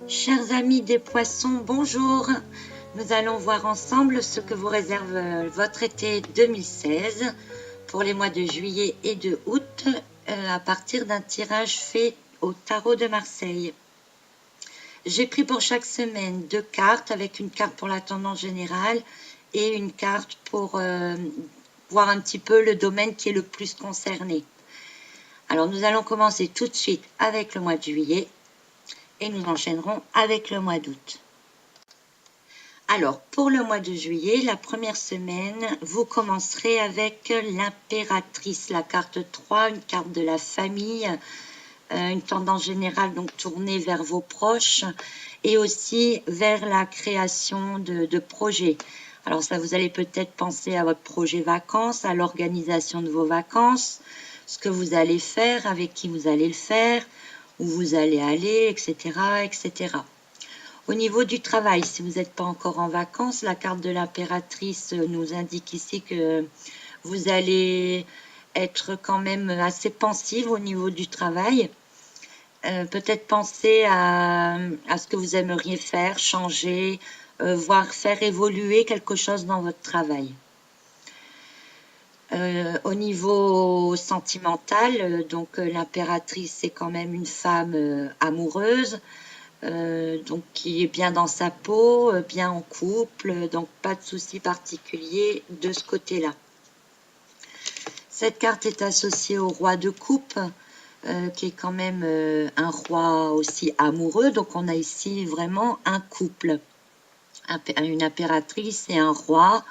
Chers amis des poissons, bonjour. Nous allons voir ensemble ce que vous réserve votre été 2016 pour les mois de juillet et de août à partir d'un tirage fait au tarot de Marseille. J'ai pris pour chaque semaine 2 cartes avec une carte pour la tendance générale et une carte pour voir un petit peu le domaine qui est le plus concerné. Alors nous allons commencer tout de suite avec le mois de juillet et nous enchaînerons avec le mois d'août. Alors, pour le mois de juillet, la première semaine, vous commencerez avec l'impératrice, la carte 3, une carte de la famille, une tendance générale donc tournée vers vos proches et aussi vers la création de projets. Alors ça, vous allez peut-être penser à votre projet vacances, à l'organisation de vos vacances, ce que vous allez faire, avec qui vous allez le faire, où vous allez aller, etc., etc. Au niveau du travail, si vous n'êtes pas encore en vacances, la carte de l'impératrice nous indique ici que vous allez être quand même assez pensive au niveau du travail. Peut-être penser à ce que vous aimeriez faire, changer, voire faire évoluer quelque chose dans votre travail. Au niveau sentimental, donc l'impératrice, c'est quand même une femme amoureuse, donc qui est bien dans sa peau, bien en couple, donc pas de souci particulier de ce côté-là. Cette carte est associée au roi de coupe, qui est quand même un roi aussi amoureux, donc on a ici vraiment un couple, une impératrice et un roi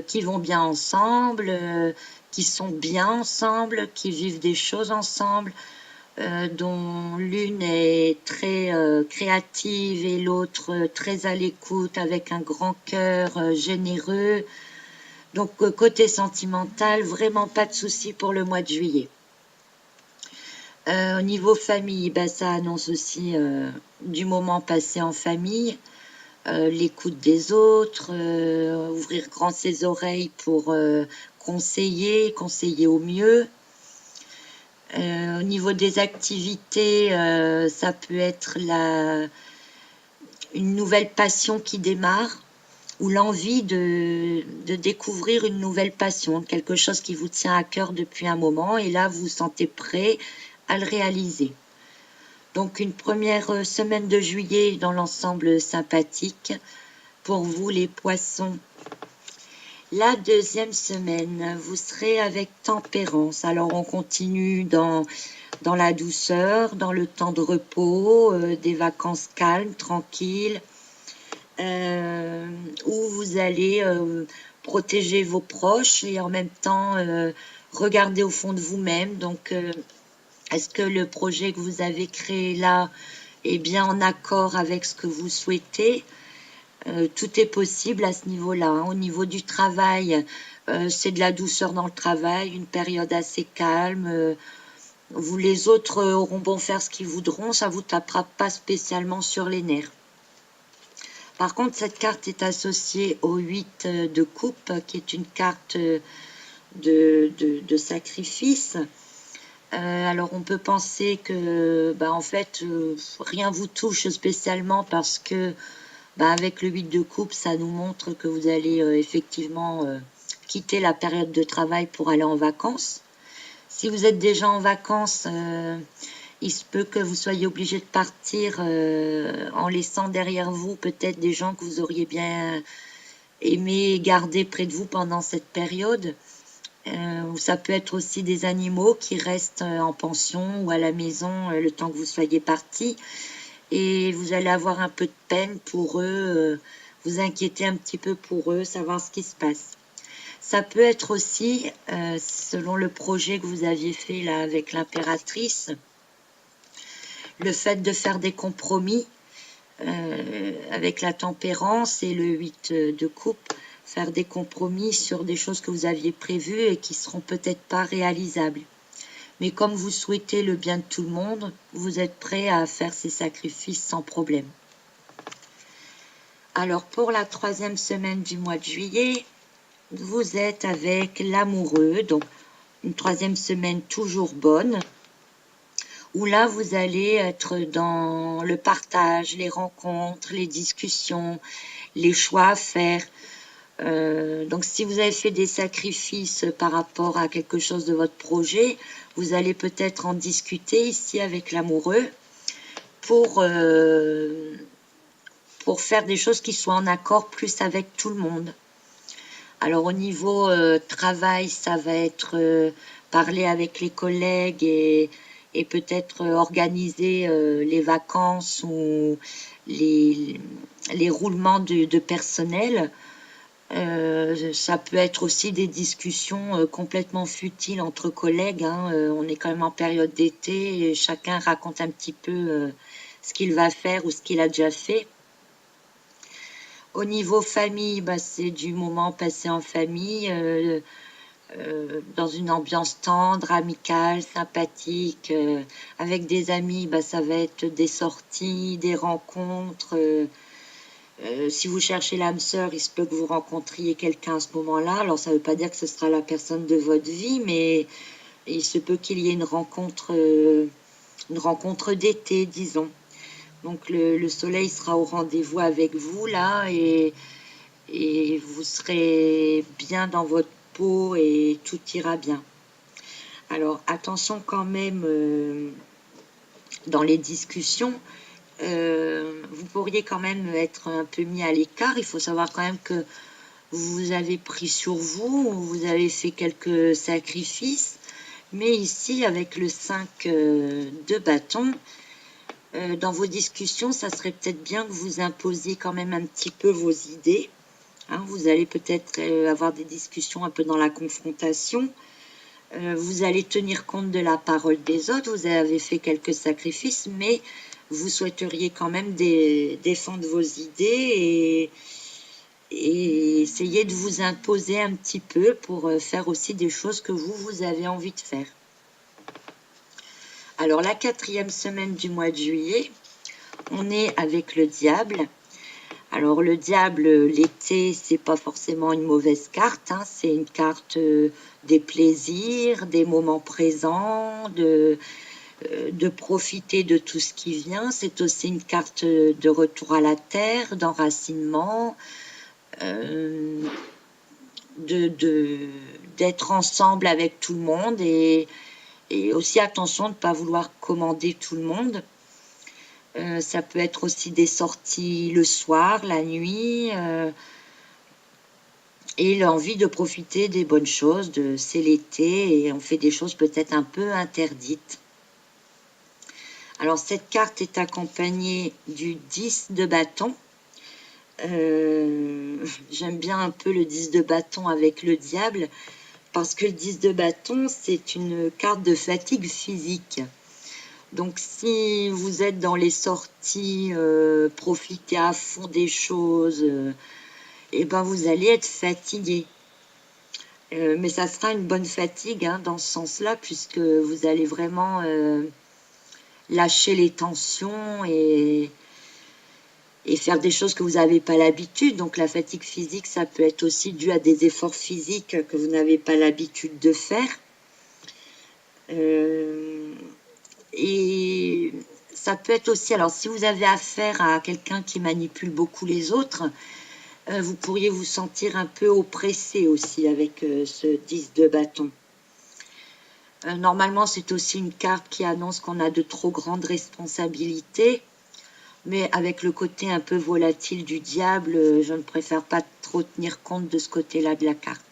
qui vont bien ensemble, qui sont bien ensemble, qui vivent des choses ensemble, dont l'une est très créative et l'autre très à l'écoute, avec un grand cœur généreux. Donc côté sentimental, vraiment pas de souci pour le mois de juillet. Au niveau famille, ça annonce aussi du moment passé en famille, l'écoute des autres, ouvrir grand ses oreilles pour conseiller au mieux. Au niveau des activités, ça peut être une nouvelle passion qui démarre ou l'envie de découvrir une nouvelle passion, quelque chose qui vous tient à cœur depuis un moment et là vous vous sentez prêt à le réaliser. Donc une première semaine de juillet dans l'ensemble sympathique pour vous les poissons. La deuxième semaine, vous serez avec tempérance. Alors on continue dans la douceur, dans le temps de repos, des vacances calmes, tranquilles, où vous allez protéger vos proches et en même temps regarder au fond de vous-même. Donc, est-ce que le projet que vous avez créé là est bien en accord avec ce que vous souhaitez ? Tout est possible à ce niveau-là. Hein. Au niveau du travail, c'est de la douceur dans le travail, une période assez calme. Vous les autres auront bon faire ce qu'ils voudront, ça ne vous tapera pas spécialement sur les nerfs. Par contre, cette carte est associée au 8 de coupe, qui est une carte de sacrifice. Alors on peut penser que en fait rien vous touche spécialement parce que avec le 8 de coupe, ça nous montre que vous allez effectivement quitter la période de travail pour aller en vacances. Si vous êtes déjà en vacances, il se peut que vous soyez obligé de partir en laissant derrière vous peut-être des gens que vous auriez bien aimé garder près de vous pendant cette période. Ça peut être aussi des animaux qui restent en pension ou à la maison le temps que vous soyez partis. Et vous allez avoir un peu de peine pour eux, vous inquiéter un petit peu pour eux, savoir ce qui se passe. Ça peut être aussi, selon le projet que vous aviez fait là avec l'impératrice, le fait de faire des compromis avec la tempérance et le 8 de coupe, faire des compromis sur des choses que vous aviez prévues et qui seront peut-être pas réalisables. Mais comme vous souhaitez le bien de tout le monde, vous êtes prêt à faire ces sacrifices sans problème. Alors pour la troisième semaine du mois de juillet, vous êtes avec l'amoureux, donc une troisième semaine toujours bonne. où là, vous allez être dans le partage, les rencontres, les discussions, les choix à faire. Donc, si vous avez fait des sacrifices par rapport à quelque chose de votre projet, vous allez peut-être en discuter ici avec l'amoureux pour faire des choses qui soient en accord plus avec tout le monde. Alors au niveau travail, ça va être parler avec les collègues et peut-être organiser les vacances ou les roulements de personnel. Ça peut être aussi des discussions complètement futiles entre collègues, hein. On est quand même en période d'été et chacun raconte un petit peu ce qu'il va faire ou ce qu'il a déjà fait. Au niveau famille, bah, c'est du moment passé en famille, dans une ambiance tendre, amicale, sympathique. Avec des amis, bah, ça va être des sorties, des rencontres. Si vous cherchez l'âme sœur, il se peut que vous rencontriez quelqu'un à ce moment-là. Alors, ça ne veut pas dire que ce sera la personne de votre vie, mais il se peut qu'il y ait une rencontre d'été, disons. Donc, le soleil sera au rendez-vous avec vous, là, et vous serez bien dans votre peau et tout ira bien. Alors, attention quand même dans les discussions. Vous pourriez quand même être un peu mis à l'écart. Il faut savoir quand même que vous avez pris sur vous, vous avez fait quelques sacrifices, mais ici avec le 5 de bâton, dans vos discussions, ça serait peut-être bien que vous imposiez quand même un petit peu vos idées. Hein, vous allez peut-être avoir des discussions un peu dans la confrontation. Vous allez tenir compte de la parole des autres. Vous avez fait quelques sacrifices, mais vous souhaiteriez quand même défendre vos idées et essayer de vous imposer un petit peu pour faire aussi des choses que vous avez envie de faire. Alors, la 4e semaine du mois de juillet, on est avec le diable. Alors, le diable, l'été, c'est pas forcément une mauvaise carte, hein. C'est une carte des plaisirs, des moments présents, de profiter de tout ce qui vient. C'est aussi une carte de retour à la terre, d'enracinement, d'être ensemble avec tout le monde et aussi attention de ne pas vouloir commander tout le monde. Ça peut être aussi des sorties le soir, la nuit, et l'envie de profiter des bonnes choses, c'est l'été et on fait des choses peut-être un peu interdites. Alors cette carte est accompagnée du 10 de bâton. J'aime bien un peu le 10 de bâton avec le diable parce que le 10 de bâton c'est une carte de fatigue physique. Donc si vous êtes dans les sorties, profitez à fond des choses, et ben vous allez être fatigué. Mais ça sera une bonne fatigue hein, dans ce sens-là puisque vous allez vraiment lâcher les tensions et faire des choses que vous n'avez pas l'habitude. Donc la fatigue physique, ça peut être aussi dû à des efforts physiques que vous n'avez pas l'habitude de faire. Et ça peut être aussi, alors si vous avez affaire à quelqu'un qui manipule beaucoup les autres, vous pourriez vous sentir un peu oppressé aussi avec ce 10 de bâton. Normalement, c'est aussi une carte qui annonce qu'on a de trop grandes responsabilités, mais avec le côté un peu volatile du diable, je ne préfère pas trop tenir compte de ce côté-là de la carte.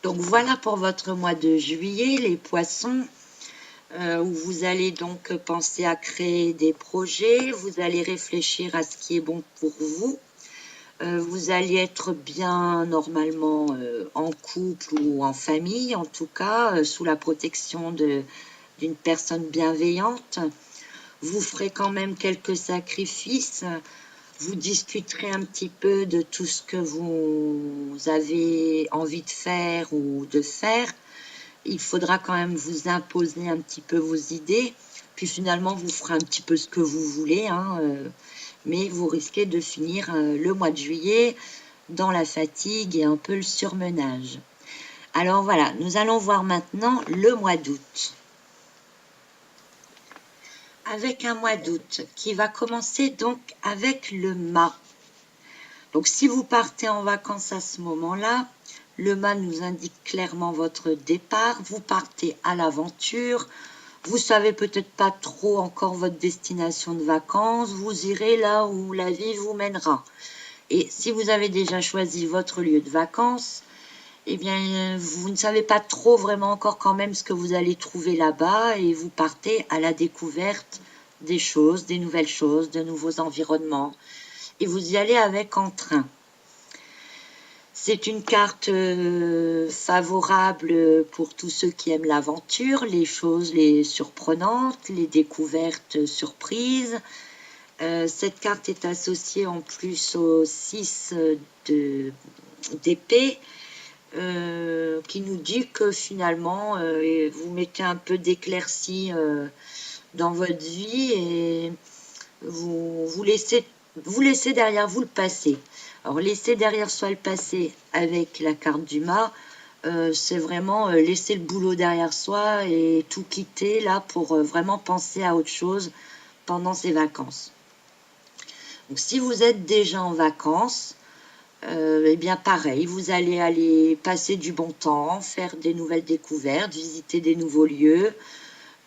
Donc voilà pour votre mois de juillet, les poissons, où vous allez donc penser à créer des projets, vous allez réfléchir à ce qui est bon pour vous. Vous allez être bien normalement en couple ou en famille, en tout cas, sous la protection d'une personne bienveillante. Vous ferez quand même quelques sacrifices. Vous discuterez un petit peu de tout ce que vous avez envie de faire ou de faire. Il faudra quand même vous imposer un petit peu vos idées. Puis finalement, vous ferez un petit peu ce que vous voulez, hein, mais vous risquez de finir le mois de juillet dans la fatigue et un peu le surmenage. Alors voilà, nous allons voir maintenant le mois d'août. avec un mois d'août qui va commencer donc avec le mât. Donc si vous partez en vacances à ce moment-là, le mât nous indique clairement votre départ. Vous partez à l'aventure. Vous savez peut-être pas trop encore votre destination de vacances. Vous irez là où la vie vous mènera. Et si vous avez déjà choisi votre lieu de vacances, eh bien, vous ne savez pas trop vraiment encore quand même ce que vous allez trouver là-bas et vous partez à la découverte des choses, des nouvelles choses, de nouveaux environnements. Et vous y allez avec entrain. C'est une carte favorable pour tous ceux qui aiment l'aventure, les choses les surprenantes, les découvertes surprises. Cette carte est associée en plus au 6 d'épée, qui nous dit que finalement, vous mettez un peu d'éclaircie dans votre vie et vous laissez derrière vous le passé. Alors, laisser derrière soi le passé avec la carte du mât, c'est vraiment laisser le boulot derrière soi et tout quitter là pour vraiment penser à autre chose pendant ces vacances. Donc, si vous êtes déjà en vacances, eh bien pareil, vous allez aller passer du bon temps, faire des nouvelles découvertes, visiter des nouveaux lieux.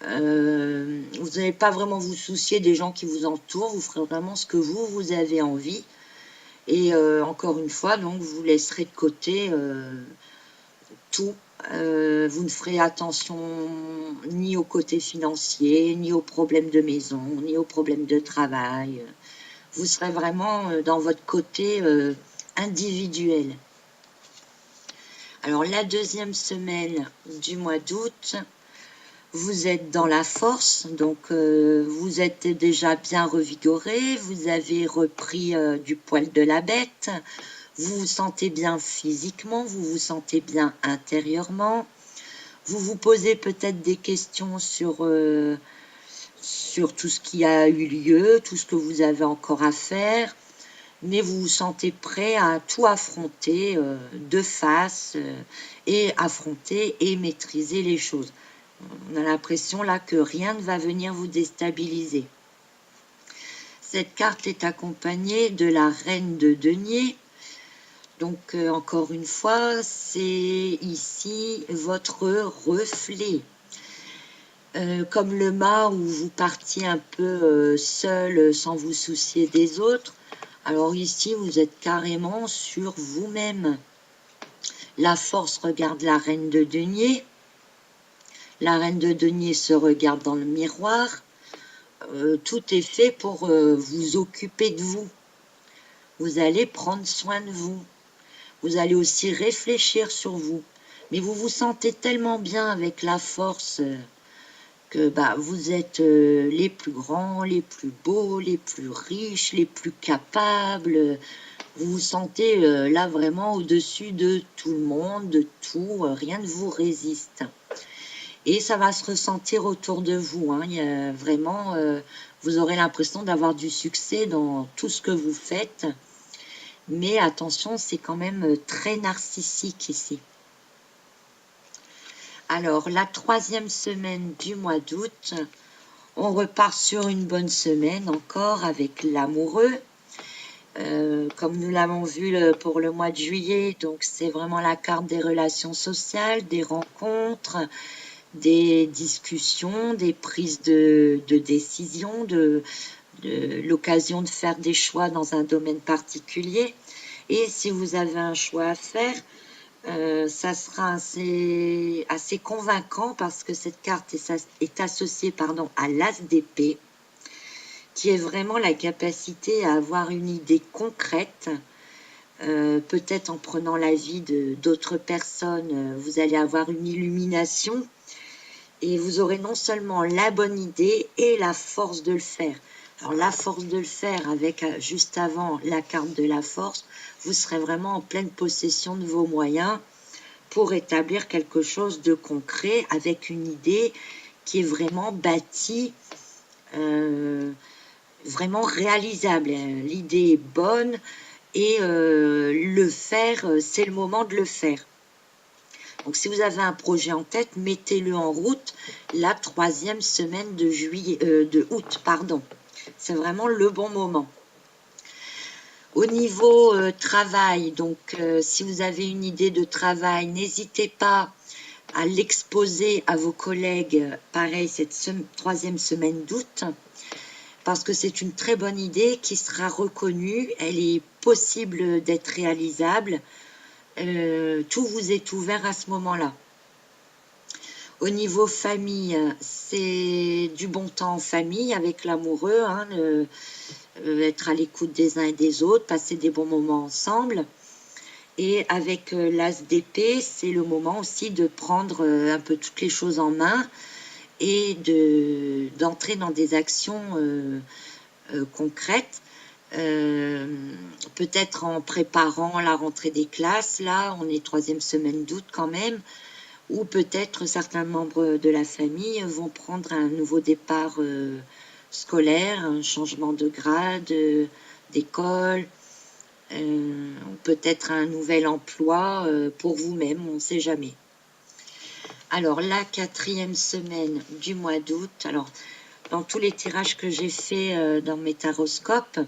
Vous n'allez pas vraiment vous soucier des gens qui vous entourent, vous ferez vraiment ce que vous avez envie. Et encore une fois, donc vous laisserez de côté tout. Vous ne ferez attention ni au côté financier, ni aux problèmes de maison, ni aux problèmes de travail. Vous serez vraiment dans votre côté individuel. Alors la deuxième semaine du mois d'août, vous êtes dans la force, donc vous êtes déjà bien revigoré, vous avez repris du poil de la bête, vous vous sentez bien physiquement, vous vous sentez bien intérieurement, vous vous posez peut-être des questions sur tout ce qui a eu lieu, tout ce que vous avez encore à faire, mais vous vous sentez prêt à tout affronter de face et affronter et maîtriser les choses. On a l'impression là que rien ne va venir vous déstabiliser. Cette carte est accompagnée de la reine de denier. Donc encore une fois, c'est ici votre reflet. Comme le mât où vous partiez un peu seul sans vous soucier des autres. Alors ici, vous êtes carrément sur vous-même. La force regarde la reine de denier. La reine de denier se regarde dans le miroir. Tout est fait pour vous occuper de vous. Vous allez prendre soin de vous. Vous allez aussi réfléchir sur vous. Mais vous vous sentez tellement bien avec la force que vous êtes les plus grands, les plus beaux, les plus riches, les plus capables. Vous vous sentez là vraiment au-dessus de tout le monde, de tout. Rien ne vous résiste. Et ça va se ressentir autour de vous. Il y a vraiment, vous aurez l'impression d'avoir du succès dans tout ce que vous faites. Mais attention, c'est quand même très narcissique ici. Alors, la troisième semaine du mois d'août, on repart sur une bonne semaine encore avec l'amoureux. Comme nous l'avons vu pour le mois de juillet, donc c'est vraiment la carte des relations sociales, des rencontres, des discussions, des prises de décision, de l'occasion de faire des choix dans un domaine particulier. Et si vous avez un choix à faire, ça sera assez convaincant parce que cette carte est associée à l'as d'épée, qui est vraiment la capacité à avoir une idée concrète. Peut-être en prenant l'avis d'autres personnes, vous allez avoir une illumination et vous aurez non seulement la bonne idée et la force de le faire. Alors la force de le faire avec juste avant la carte de la force, vous serez vraiment en pleine possession de vos moyens pour établir quelque chose de concret avec une idée qui est vraiment bâtie, vraiment réalisable. L'idée est bonne et le faire, c'est le moment de le faire. Donc, si vous avez un projet en tête, mettez-le en route la 3e semaine de août, pardon. C'est vraiment le bon moment. Au niveau travail, donc si vous avez une idée de travail, n'hésitez pas à l'exposer à vos collègues, pareil, cette 3e semaine d'août, parce que c'est une très bonne idée qui sera reconnue, elle est possible d'être réalisable, tout vous est ouvert à ce moment-là. Au niveau famille, c'est du bon temps en famille avec l'amoureux, hein, être à l'écoute des uns et des autres, passer des bons moments ensemble. Et avec l'as d'épée, c'est le moment aussi de prendre un peu toutes les choses en main et d'entrer dans des actions concrètes. Peut-être en préparant la rentrée des classes, là, on est 3e semaine d'août quand même, ou peut-être certains membres de la famille vont prendre un nouveau départ scolaire, un changement de grade, d'école, peut-être un nouvel emploi pour vous-même, on ne sait jamais. Alors, la 4e semaine du mois d'août, alors, dans tous les tirages que j'ai faits dans mes taroscopes,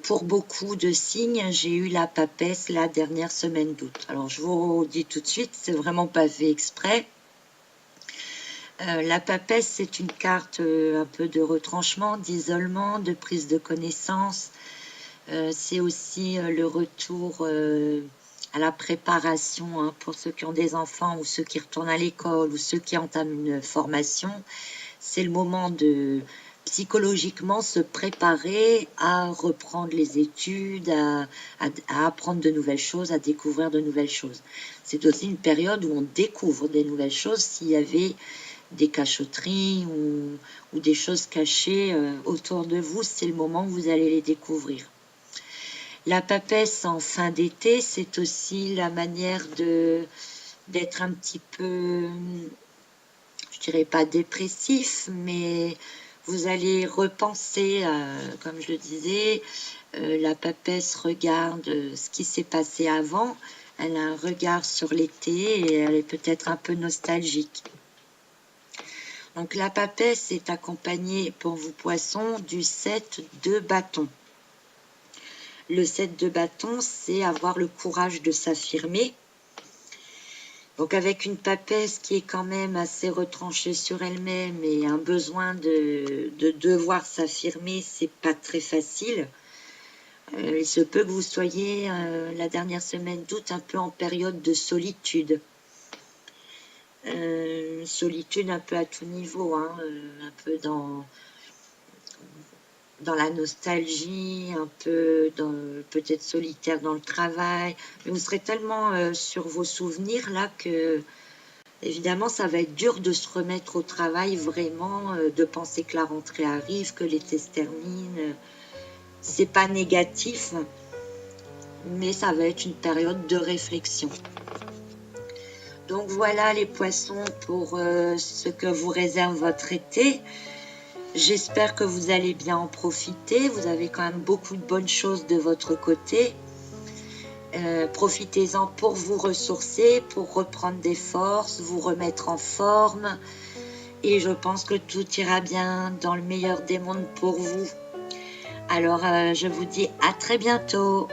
pour beaucoup de signes, j'ai eu la papesse la dernière semaine d'août. Alors, je vous dis tout de suite, c'est vraiment pas fait exprès. La papesse, c'est une carte un peu de retranchement, d'isolement, de prise de connaissance. C'est aussi le retour à la préparation, hein, pour ceux qui ont des enfants ou ceux qui retournent à l'école ou ceux qui entament une formation. C'est le moment de psychologiquement se préparer à reprendre les études, à apprendre de nouvelles choses, à découvrir de nouvelles choses. C'est aussi une période où on découvre des nouvelles choses. S'il y avait des cachotteries ou des choses cachées autour de vous, c'est le moment où vous allez les découvrir. La papesse en fin d'été, c'est aussi la manière d'être un petit peu, je dirais pas dépressif, mais vous allez repenser, comme je le disais, la papesse regarde ce qui s'est passé avant, elle a un regard sur l'été et elle est peut-être un peu nostalgique. Donc la papesse est accompagnée pour vous poissons du 7 de bâton. Le 7 de bâton, c'est avoir le courage de s'affirmer. Donc avec une papesse qui est quand même assez retranchée sur elle-même et un besoin de devoir s'affirmer, c'est pas très facile. Il se peut que vous soyez la dernière semaine d'août un peu en période de solitude. Solitude un peu à tout niveau, hein, un peu dans la nostalgie, un peu peut-être solitaire dans le travail, mais vous serez tellement sur vos souvenirs là que évidemment ça va être dur de se remettre au travail vraiment, de penser que la rentrée arrive, que l'été se termine. C'est pas négatif, mais ça va être une période de réflexion. Donc voilà les poissons pour ce que vous réserve votre été. J'espère que vous allez bien en profiter. Vous avez quand même beaucoup de bonnes choses de votre côté. Profitez-en pour vous ressourcer, pour reprendre des forces, vous remettre en forme. Et je pense que tout ira bien dans le meilleur des mondes pour vous. Alors, je vous dis à très bientôt.